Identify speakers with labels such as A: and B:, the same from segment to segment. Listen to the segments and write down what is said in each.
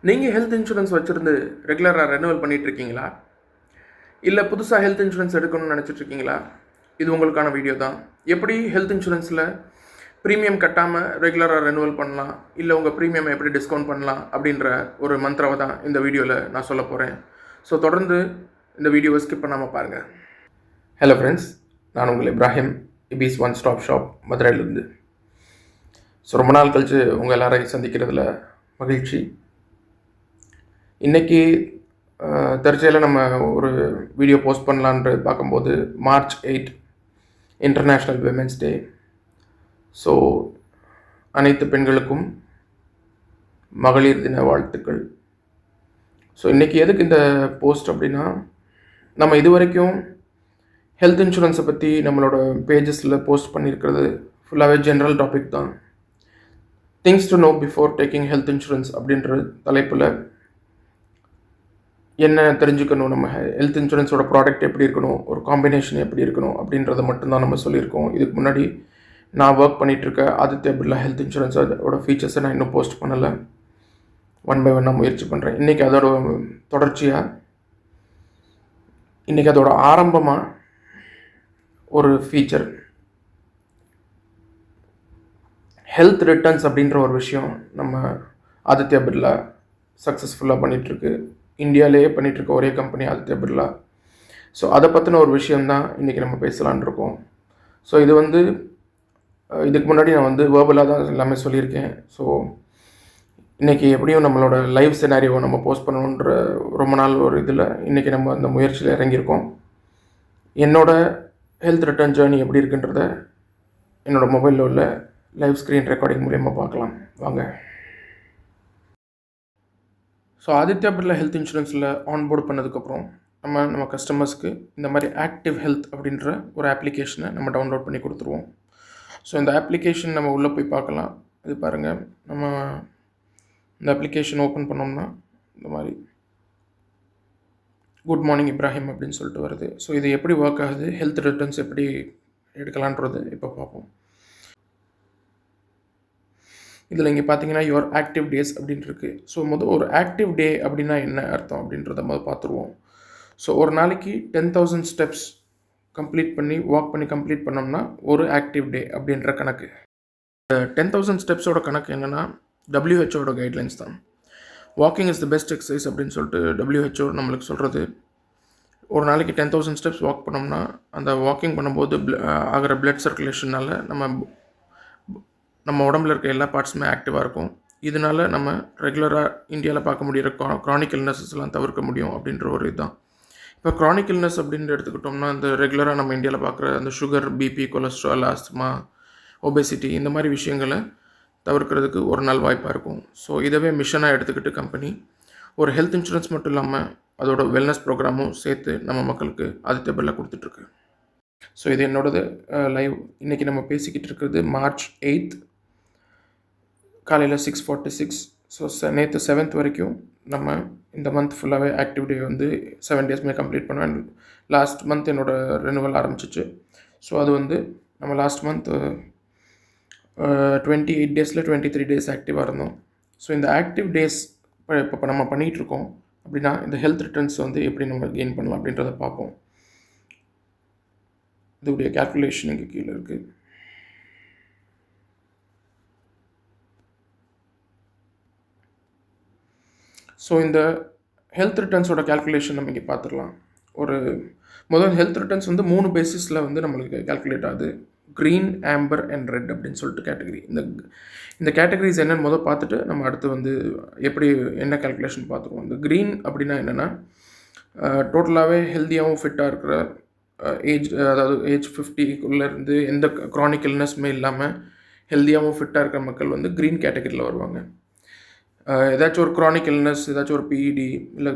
A: நீங்கள் health insurance வச்சுருந்து ரெகுலராக ரெனுவல் பண்ணிகிட்ருக்கீங்களா? இல்லை புதுசாக ஹெல்த் இன்சூரன்ஸ் எடுக்கணும்னு நினச்சிட்ருக்கீங்களா? இது உங்களுக்கான வீடியோ தான். எப்படி ஹெல்த் இன்சூரன்ஸில் ப்ரீமியம் கட்டாமல் ரெகுலராக ரெனுவல் பண்ணலாம், இல்லை உங்கள் ப்ரீமியம் எப்படி டிஸ்கவுண்ட் பண்ணலாம் அப்படின்ற ஒரு மந்த்ராவை தான் இந்த வீடியோவில் நான் சொல்ல போகிறேன். ஸோ தொடர்ந்து இந்த வீடியோவை ஸ்கிப் பண்ணாமல் பாருங்கள். ஹலோ ஃப்ரெண்ட்ஸ், நான் உங்கள் இப்ராஹிம், இபிஸ் ஒன் ஸ்டாப் ஷாப் மதுரையிலேருந்து. ஸோ ரொம்ப நாள் கழித்து உங்கள் எல்லாரையும் சந்திக்கிறதுல மகிழ்ச்சி. இன்றைக்கி தற்செயலில் நம்ம ஒரு வீடியோ போஸ்ட் பண்ணலான்னு பார்க்கும்போது March 8 international women's day. So அனைத்து பெண்களுக்கும் மகளிர் தின வாழ்த்துக்கள். ஸோ இன்றைக்கி எதுக்கு இந்த போஸ்ட் அப்படின்னா, நம்ம இது வரைக்கும் ஹெல்த் இன்சூரன்ஸை பற்றி நம்மளோட பேஜஸில் போஸ்ட் பண்ணியிருக்கிறது ஃபுல்லாகவே ஜென்ரல் டாபிக் தான். Things to know before taking health insurance அப்படின்ற தலைப்பில் என்ன தெரிஞ்சுக்கணும், நம்ம ஹெல்த் இன்சூரன்ஸோட ப்ராடக்ட் எப்படி இருக்கணும், ஒரு காம்பினேஷன் எப்படி இருக்கணும் அப்படின்றத மட்டும்தான் நம்ம சொல்லியிருக்கோம். இதுக்கு முன்னாடி நான் ஒர்க் பண்ணிகிட்ருக்க ஆதித்யா பிர்லா ஹெல்த் இன்சூரன்ஸோட ஃபீச்சர்ஸை நான் இன்னும் போஸ்ட் பண்ணலை. ஒன் பை ஒன்னாக முயற்சி பண்ணுறேன். இன்றைக்கி அதோட தொடர்ச்சியாக, இன்றைக்கி அதோட ஆரம்பமாக ஒரு ஃபீச்சர் ஹெல்த் ரிட்டர்ன்ஸ் அப்படின்ற ஒரு விஷயம் நம்ம ஆதித்யா பிர்லா சக்ஸஸ்ஃபுல்லாக பண்ணிகிட்ருக்கு. இந்தியாவிலேயே பண்ணிகிட்ருக்க ஒரே கம்பெனி ஆதித்யா பிர்லா. ஸோ அதை பற்றின ஒரு விஷயந்தான் இன்றைக்கி நம்ம பேசலான் இருக்கோம். ஸோ இது இதுக்கு முன்னாடி நான் வேர்பலாக தான் எல்லாமே சொல்லியிருக்கேன். ஸோ இன்றைக்கி எப்படியும் நம்மளோட லைவ் சினாரியோவை நம்ம போஸ்ட் பண்ணணுன்ற ரொம்ப நாள் ஒரு இதில் இன்றைக்கி நம்ம அந்த முயற்சியில் இறங்கியிருக்கோம். என்னோடய ஹெல்த் ரிட்டர்ன் ஜேர்னி எப்படி இருக்குன்றத என்னோடய மொபைலில் உள்ள லைவ் ஸ்க்ரீன் ரெக்கார்டிங் மூலயமா பார்க்கலாம் வாங்க. ஸோ ஆதித்யா பிர்லா ஹெல்த் இன்சூரன்ஸில் ஆன்போர்டு பண்ணதுக்கப்புறம் நம்ம கஸ்டமர்ஸ்க்கு இந்த மாதிரி ஆக்டிவ் ஹெல்த் அப்படின்ற ஒரு அப்ளிகேஷனை நம்ம டவுன்லோட் பண்ணி கொடுத்துருவோம். ஸோ இந்த அப்ளிகேஷன் நம்ம உள்ளே போய் பார்க்கலாம். இது பாருங்கள், நம்ம இந்த அப்ளிகேஷன் ஓப்பன் பண்ணோம்னா இந்த மாதிரி குட் மார்னிங் இப்ராஹிம் அப்படின்னு சொல்லிட்டு வருது. ஸோ இது எப்படி ஒர்க் ஆகுது, ஹெல்த் ரிட்டர்ன்ஸ் எப்படி எடுக்கலான்றது இப்போ பார்ப்போம். இதில் இங்கே பார்த்தீங்கன்னா யுவர் ஆக்டிவ் டேஸ் அப்படின்ட்டு இருக்குது. ஸோ ஒரு ஆக்டிவ் டே அப்படின்னா என்ன அர்த்தம் அப்படின்றத பார்த்துருவோம். ஸோ ஒரு நாளைக்கு 10,000 ஸ்டெப்ஸ் வாக் பண்ணி கம்ப்ளீட் பண்ணோம்னா ஒரு ஆக்டிவ் டே அப்படின்ற கணக்கு. 10,000 ஸ்டெப்ஸோட கணக்கு என்னென்னா WHO கைட்லைன்ஸ் தான். Walking is the best exercise அப்படின்னு சொல்லிட்டு WHO நம்மளுக்கு சொல்கிறது. ஒரு நாளைக்கு 10,000 ஸ்டெப்ஸ் வாக் பண்ணோம்னா அந்த வாக்கிங் பண்ணும்போது ஆகிற பிளட் சர்க்குலேஷனால் நம்ம உடம்புல இருக்க எல்லா பார்ட்ஸுமே ஆக்டிவாக இருக்கும். இதனால் நம்ம ரெகுலராக இந்தியாவில் பார்க்க முடிகிற க்ரானிக் இல்னஸஸ்லாம் தவிர்க்க முடியும் அப்படின்ற ஒரு இதுதான். இப்போ க்ரானிக் இல்னஸ் அப்படின்னு எடுத்துக்கிட்டோம்னா, இந்த ரெகுலராக நம்ம இந்தியாவில் பார்க்குற அந்த sugar, BP, cholesterol, asthma, obesity இந்த மாதிரி விஷயங்களை தவிர்க்கிறதுக்கு ஒரு நாள் வாய்ப்பாக இருக்கும். ஸோ இதவே மிஷனாக எடுத்துக்கிட்டு கம்பெனி ஒரு ஹெல்த் இன்சூரன்ஸ் மட்டும் இல்லாமல் அதோட வெல்னஸ் ப்ரோக்ராமும் சேர்த்து நம்ம மக்களுக்கு ஆதித்யா பிர்லா கொடுத்துட்ருக்கு. ஸோ இது என்னோடது லைவ். இன்றைக்கி நம்ம பேசிக்கிட்டு இருக்கிறது March 8 காலையில் 6:46. ஸோ நேற்று 7th வரைக்கும் நம்ம இந்த மந்த் ஃபுல்லாகவே ஆக்டிவ் டே 7 டேஸ்மே கம்ப்ளீட் பண்ணுவேன். லாஸ்ட் மந்த் என்னோடய ரெனுவல் ஆரம்பிச்சிச்சு. ஸோ அது நம்ம லாஸ்ட் மந்த் 28 டேஸில் 23 டேஸ் ஆக்டிவாக இருந்தோம். ஸோ இந்த ஆக்டிவ் டேஸ் இப்போ நம்ம பண்ணிகிட்ருக்கோம் அப்படின்னா இந்த ஹெல்த் ரிட்டர்ன்ஸ் எப்படி நம்ம கெயின் பண்ணலாம் அப்படின்றத பார்ப்போம். இதோடைய கேல்குலேஷன் இங்கே கீழே இருக்குது. ஸோ இந்த ஹெல்த் ரிட்டர்ன்ஸோட கேல்குலேஷன் நம்ம இங்கே பார்த்துடலாம். முதல் ஹெல்த் ரிட்டர்ன்ஸ் 3 பேசிஸில் நம்மளுக்கு கேல்குலேட் ஆகுது. க்ரீன், ஆம்பர் அண்ட் ரெட் அப்படின்னு சொல்லிட்டு கேட்டகரி. இந்த கேட்டகரிஸ் என்னென்னு பார்த்துட்டு நம்ம அடுத்து எப்படி என்ன கேல்குலேஷன் பார்த்துருவோம். இந்த க்ரீன் அப்படின்னா என்னென்னா, டோட்டலாகவே ஹெல்த்தியாகவும் ஃபிட்டாக இருக்கிற அதாவது ஏஜ் 50க்குள்ளேருந்து எந்த க்ரானிக் இல்னஸ்மே இல்லாமல் ஹெல்த்தியாகவும் ஃபிட்டாக இருக்கிற மக்கள் க்ரீன் கேட்டகரியில் வருவாங்க. ஏதாச்சும் ஒரு க்ரானிக் இல்னஸ், ஏதாச்சும் ஒரு பிஇடி இல்லை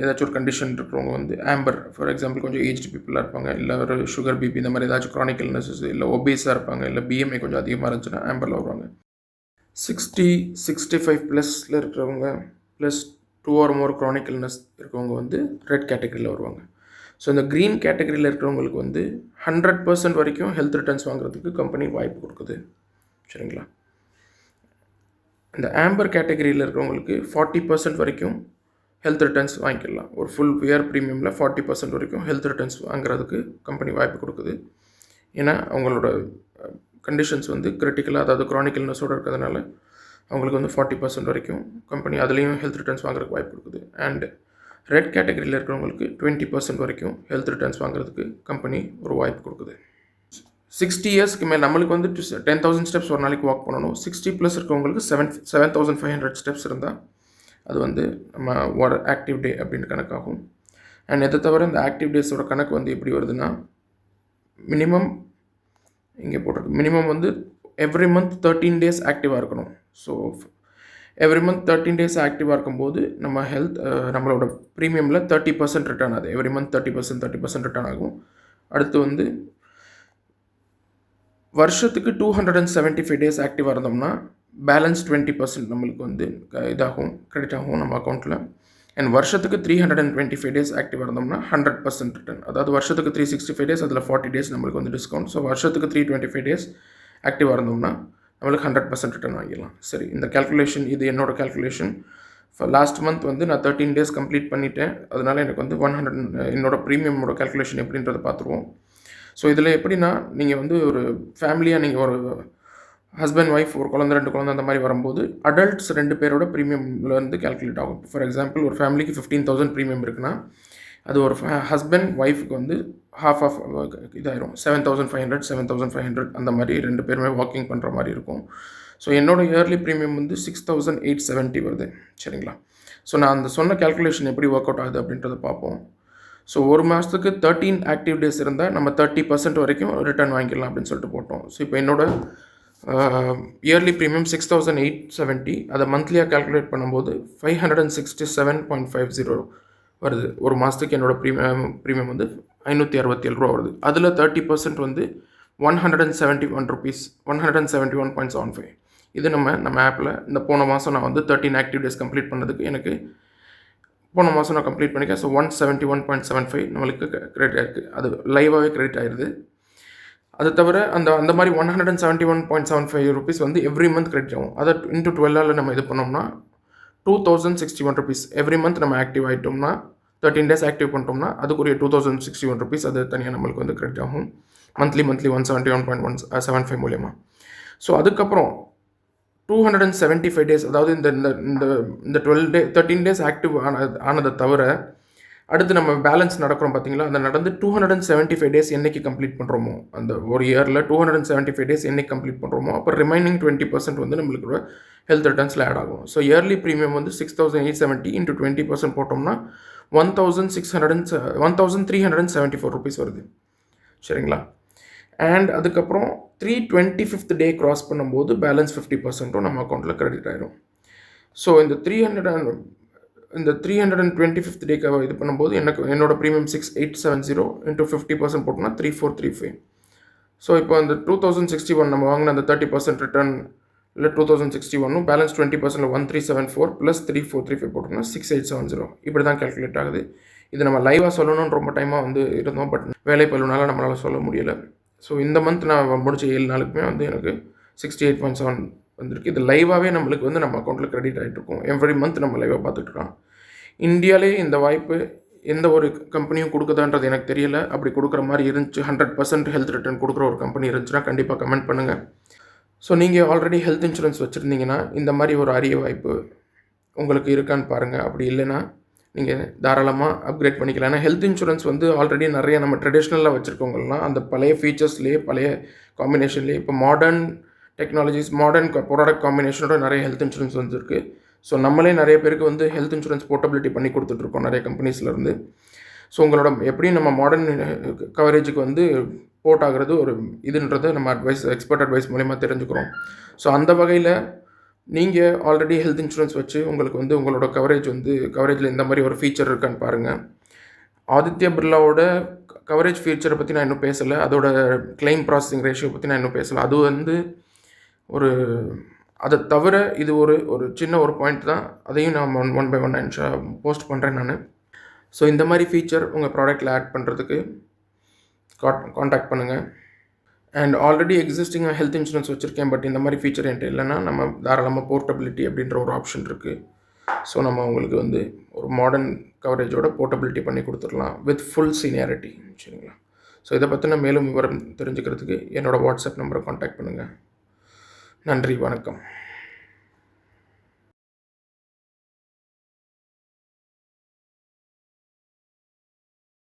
A: ஏதாச்சும் ஒரு கண்டிஷன் இருக்கிறவங்க ஆம்பர், ஃபார் எக்ஸாம்பிள் கொஞ்சம் ஏஜ்டு பீப்புளாக இருப்பாங்க, இல்லை ஒரு சுகர், பிபி இந்த மாதிரி ஏதாச்சும் க்ரானிக் இல்னஸஸ், இல்லை ஒபேஸாக இருப்பாங்க, இல்லை பிஎம்ஐ கொஞ்சம் அதிகமாக இருந்துச்சுன்னா ஆம்பரில் வருவாங்க. 60-65 ப்ளஸில் இருக்கிறவங்க plus 2 or more chronic illness இருக்கவங்க ரெட் கேட்டகரியில் வருவாங்க. ஸோ இந்த க்ரீன் கேட்டகரியில் இருக்கிறவங்களுக்கு 100% வரைக்கும் ஹெல்த் ரிட்டர்ன்ஸ் வாங்குறதுக்கு கம்பெனி வாய்ப்பு கொடுக்குது. சரிங்களா? இந்த ஆம்பர் கேட்டகரியில் இருக்கிறவங்களுக்கு 40% வரைக்கும் ஹெல்த் ரிட்டர்ன்ஸ் வாங்கிக்கலாம். ஒரு ஃபுல் இயர் ப்ரீமியமில் 40% வரைக்கும் ஹெல்த் ரிட்டர்ன்ஸ் வாங்குறதுக்கு கம்பெனி வாய்ப்பு கொடுக்குது. ஏன்னா அவங்களோட கண்டிஷன்ஸ் வந்து கிரிட்டிக்கலாக, அதாவது க்ரானிக் இல்னஸோடு இருக்கிறதுனால அவங்களுக்கு வந்து 40% வரைக்கும் கம்பெனி அதுலேயும் ஹெல்த் ரிட்டர்ன்ஸ் வாங்குறதுக்கு வாய்ப்பு கொடுக்குது. அண்ட் ரெட் கேட்டகரியில் இருக்கிறவங்களுக்கு 20% வரைக்கும் ஹெல்த் ரிட்டர்ன்ஸ் வாங்குறதுக்கு கம்பெனி ஒரு வாய்ப்பு கொடுக்குது. 60 இயர்ஸ்க்கு மேலே நம்மளுக்கு வந்து 10,000 ஸ்டெப்ஸ் ஒரு நாளைக்கு வாக் பண்ணணும். 60+ இருக்கவங்களுக்கு 7,500 ஸ்டெப்ஸ் இருந்தால் அது வந்து நம்ம ஒரு ஆக்டிவ் டே அப்படின்னு கணக்காகும். அண்ட் இதை தவிர இந்த ஆக்டிவ் டேஸோட கணக்கு வந்து எப்படி வருதுன்னா, மினிமம் இங்கே போட்டிருக்கு, மினிமம் வந்து எவ்ரி மந்த் 13 டேஸ் ஆக்டிவாக இருக்கணும். ஸோ எவ்ரி மந்த் 13 டேஸ் ஆக்டிவாக இருக்கும்போது நம்ம நம்மளோட ப்ரீமியமில் 30% ரிட்டர்ன் ஆகுது. எவ்ரி மந்த் 30% ரிட்டர்ன் ஆகும். அடுத்து வந்து வருஷத்துக்கு 275 டேஸ் ஆக்டிவாக இருந்தோம்னா பேலன்ஸ் 20% நம்மளுக்கு வந்து இதாகும், கிரெடிட் ஆகும் நம்ம அக்கௌண்ட்டில். அண்ட் வருஷத்துக்கு 325 டேஸ் ஆக்டிவாக இருந்தோம்னா 100% ரிட்டர்ன். அதாவது வருஷத்துக்கு 365 டேஸ், அதில் 40 டேஸ் நம்மளுக்கு வந்து டிஸ்கவுண்ட். ஸோ வருஷத்துக்கு 325 டேஸ் ஆக்டிவாக இருந்தோம்னா நம்மளுக்கு 100% ரிட்டர்ன் வாங்கிடலாம். சரி, இந்த கேல்குலேஷன் இது என்னோடய கேல்குலேஷன். லாஸ்ட் மந்த் வந்து நான் 13 டேஸ் கம்ப்ளீட் பண்ணிட்டேன். அதனால் எனக்கு வந்து 100 என்னோடய ப்ரீமியமோட கேல்குலேஷன் எப்படின்றத பார்த்துருவோம். ஸோ இதில் எப்படின்னா, நீங்கள் வந்து ஒரு ஃபேமிலியாக நீங்கள் ஒரு ஹஸ்பண்ட் ஒய்ஃப், ஒரு குழந்தை 2 குழந்தை அந்த மாதிரி வரும்போது அடல்ட்ஸ் 2 பேரோட ப்ரீமியமில் வந்து கேல்குலேட் ஆகும். ஃபார் எக்ஸாம்பிள் ஒரு ஃபேமிலிக்கு 15,000 ப்ரீமியம் இருக்குன்னா அது ஒரு ஹஸ்பண்ட் ஒய்ஃபுக்கு வந்து ஹாஃப் ஆஃப் இதாயிரும், 7,500 அந்த மாதிரி 2 பேருமே வாக்கிங் பண்ணுற மாதிரி இருக்கும். ஸோ என்னோடய இயர்லி ப்ரீமியம் வந்து 6,870 வருது. சரிங்களா? ஸோ நான் அந்த சொன்ன கேல்குலேஷன் எப்படி ஒர்க் அவுட் ஆகுது அப்படின்றத பார்ப்போம். ஸோ ஒரு மாதத்துக்கு 13 ஆக்டிவ் டேஸ் இருந்தால் நம்ம 30% வரைக்கும் ரிட்டர்ன் வாங்கிக்கலாம் அப்படின்னு சொல்லிட்டு போட்டோம். ஸோ இப்போ என்னோட இயர்லி ப்ரீமியம் 6,870, அதை மந்த்லியாக கேல்குலேட் பண்ணும்போது 567.50 வருது. ஒரு மாதத்துக்கு என்னோடய ப்ரீமியம் வந்து 567 ரூபா வருது. அதில் 30% வந்து 171 ருபீஸ், 171.75. இது நம்ம ஆப்பில் இந்த போன மாதம் நான் வந்து 13 ஆக்டிவ் டேஸ் கம்ப்ளீட் பண்ணதுக்கு எனக்கு போன மாதம் நான் கம்ப்ளீட் பண்ணிக்கேன். ஸோ 171.75 நம்மளுக்கு கிரெடிட் ஆகிருக்கு. அது லைவாகவே கிரெடிட் ஆகிடுது. அது தவிர அந்த மாதிரி 171.75 ருபீஸ் வந்து எவ்ரி மந்த் கிரெடிட் ஆகும். அதை இன்ட்டு 12 நம்ம இது பண்ணோம்னா 2,061 ருபீஸ் எவ்ரி மந்த் நம்ம ஆக்டிவ் ஆகிட்டோம்னா, 13 டேஸ் ஆக்டிவ் பண்ணிட்டோம்னா அதுக்குரிய 2,061 ருபீஸ் அது தனியாக நம்மளுக்கு வந்து கிரெடிட் ஆகும் மந்த்லி 171.175 மூலியமாக. ஸோ அதுக்கப்புறம் 275 டேஸ், அதாவது இந்த 13 டேஸ் ஆக்டிவ் ஆனதை தவிர அடுத்து நம்ம பேலன்ஸ் நடக்கிறோம் பார்த்தீங்களா, அந்த நடந்து 275 டேஸ் என்றைக்கு கம்ப்ளீட் பண்ணுறோமோ, அந்த ஒரு இயரில் 275 டேஸ் என்றைக்கு கம்ப்ளீட் பண்ணுறோமோ அப்போ ரிமைனிங் 20% வந்து நம்மளுக்கு ஹெல்த் ரிட்டர்ன்ஸில் ஆட் ஆகும். ஸோ இயர்லி ப்ரீமியம் வந்து 6,870 இன்ட்டு 20% போட்டோம்னா 1,374 ருபீஸ் வருது. சரிங்களா? அண்ட் அதுக்கப்புறம் 325th டே க்ராஸ் பண்ணும்போது பேலன்ஸ் 50% நம்ம அக்கௌண்ட்டில் கிரெடிட் ஆகிடும். ஸோ இந்த 325th டேக்கு இது பண்ணும்போது என்னோட ப்ரீமியம் 6,870 இன்ட்டு 50% போட்டோம்னா 3,435. ஸோ இப்போ அந்த 2,061 நம்ம வாங்கின அந்த 30% ரிட்டர்ன் இல்லை 2,061 பேலன்ஸ் 20% 1,374 ப்ளஸ் 3,435 போட்டோம்னா 6,870. இப்படி தான் கேல்குலேட் ஆகுது. இது நம்ம லைவாக சொல்லணும்னு ரொம்ப டைமாக வந்து இருந்தோம், பட் வேலை பழுனால நம்மளால் சொல்ல முடியலை. ஸோ இந்த மந்த் நான் முடிச்ச 7 நாளுக்குமே வந்து எனக்கு 68.7 வந்திருக்கு. இது லைவாகவே நம்மளுக்கு வந்து நம்ம அக்கௌண்ட்டில் கிரெடிட் ஆகிட்ருக்கோம். எவ்ரி மந்த் நம்ம லைவாக பார்த்துட்ருக்கோம். இந்தியாவிலே இந்த வாய்ப்பு எந்த ஒரு கம்பெனியும் கொடுக்குதான்றது எனக்கு தெரியலை. அப்படி கொடுக்குற மாதிரி இருந்துச்சு, 100% ஹெல்த் ரிட்டர்ன் கொடுக்குற ஒரு கம்பெனி இருந்துச்சுன்னா கண்டிப்பாக கமெண்ட் பண்ணுங்கள். ஸோ நீங்கள் ஆல்ரெடி ஹெல்த் இன்சூரன்ஸ் வச்சுருந்தீங்கன்னா இந்த மாதிரி ஒரு அரிய வாய்ப்பு உங்களுக்கு இருக்கான்னு பாருங்கள். அப்படி இல்லைன்னா நீங்கள் தாராளமாக அப்கிரேட் பண்ணிக்கலாம். ஏன்னா ஹெல்த் இன்சூரன்ஸ் வந்து ஆல்ரெடி நிறைய நம்ம ட்ரெடிஷ்னலாக வச்சுருக்கவங்கலாம் அந்த பழைய ஃபீச்சர்ஸ்லேயே, பழைய காம்பினேஷன்லேயே இப்போ மாடர்ன் டெக்னாலஜிஸ், மாடர்ன் ப்ராடக்ட் காம்பினேஷனோட நிறைய ஹெல்த் இன்சூரன்ஸ் வந்துருக்கு. ஸோ நம்மளே நிறைய பேருக்கு வந்து ஹெல்த் இன்சூரன்ஸ் போர்ட்டபிலிட்டி பண்ணி கொடுத்துட்ருக்கோம் நிறைய கம்பெனிஸ்லேருந்து. ஸோ உங்களோட எப்படியும் நம்ம மாடர்ன் கவரேஜுக்கு வந்து போர்ட் ஆகிறது ஒரு இதுன்றதை நம்ம எக்ஸ்பர்ட் அட்வைஸ் மூலமா தெரிஞ்சுக்கிறோம். ஸோ அந்த வகையில் நீங்கள் ஆல்ரெடி ஹெல்த் இன்சூரன்ஸ் வச்சு உங்களுக்கு வந்து உங்களோட கவரேஜில் இந்த மாதிரி ஒரு ஃபீச்சர் இருக்கான்னு பாருங்கள். ஆதித்யா பிர்லாவோட கவரேஜ் ஃபீச்சரை பற்றி நான் இன்னும் பேசலை. அதோட கிளைம் ப்ராசஸிங் ரேஷியோ பற்றி நான் இன்னும் பேசலை. அது வந்து அதை தவிர இது ஒரு சின்ன ஒரு பாயிண்ட் தான். அதையும் நான் 1 by 1 போஸ்ட் பண்ணுறேன் நான். ஸோ இந்த மாதிரி ஃபீச்சர் உங்கள் ப்ராடக்ட்டில் ஆட் பண்ணுறதுக்கு காண்டாக்ட் பண்ணுங்கள். அண்ட் ஆல்ரெடி எக்ஸிஸ்டிங்காக ஹெல்த் இன்சூரன்ஸ் வச்சுருக்கேன், பட் இந்த மாதிரி ஃபீச்சர் என்கிட்ட இல்லைன்னா நம்ம தாராளமாக போர்ட்டபிலிட்டி அப்படின்ற ஒரு ஆப்ஷன் இருக்குது. ஸோ நம்ம உங்களுக்கு வந்து ஒரு மாடர்ன் கவரேஜோட போர்ட்டபிலிட்டி பண்ணி கொடுத்துடலாம் வித் ஃபுல் சீனியாரிட்டி. சரிங்களா? ஸோ இதை பற்றின மேலும் விவரம் தெரிஞ்சுக்கிறதுக்கு என்னோடய வாட்ஸ்அப் நம்பரை காண்டாக்ட் பண்ணுங்கள். நன்றி, வணக்கம்.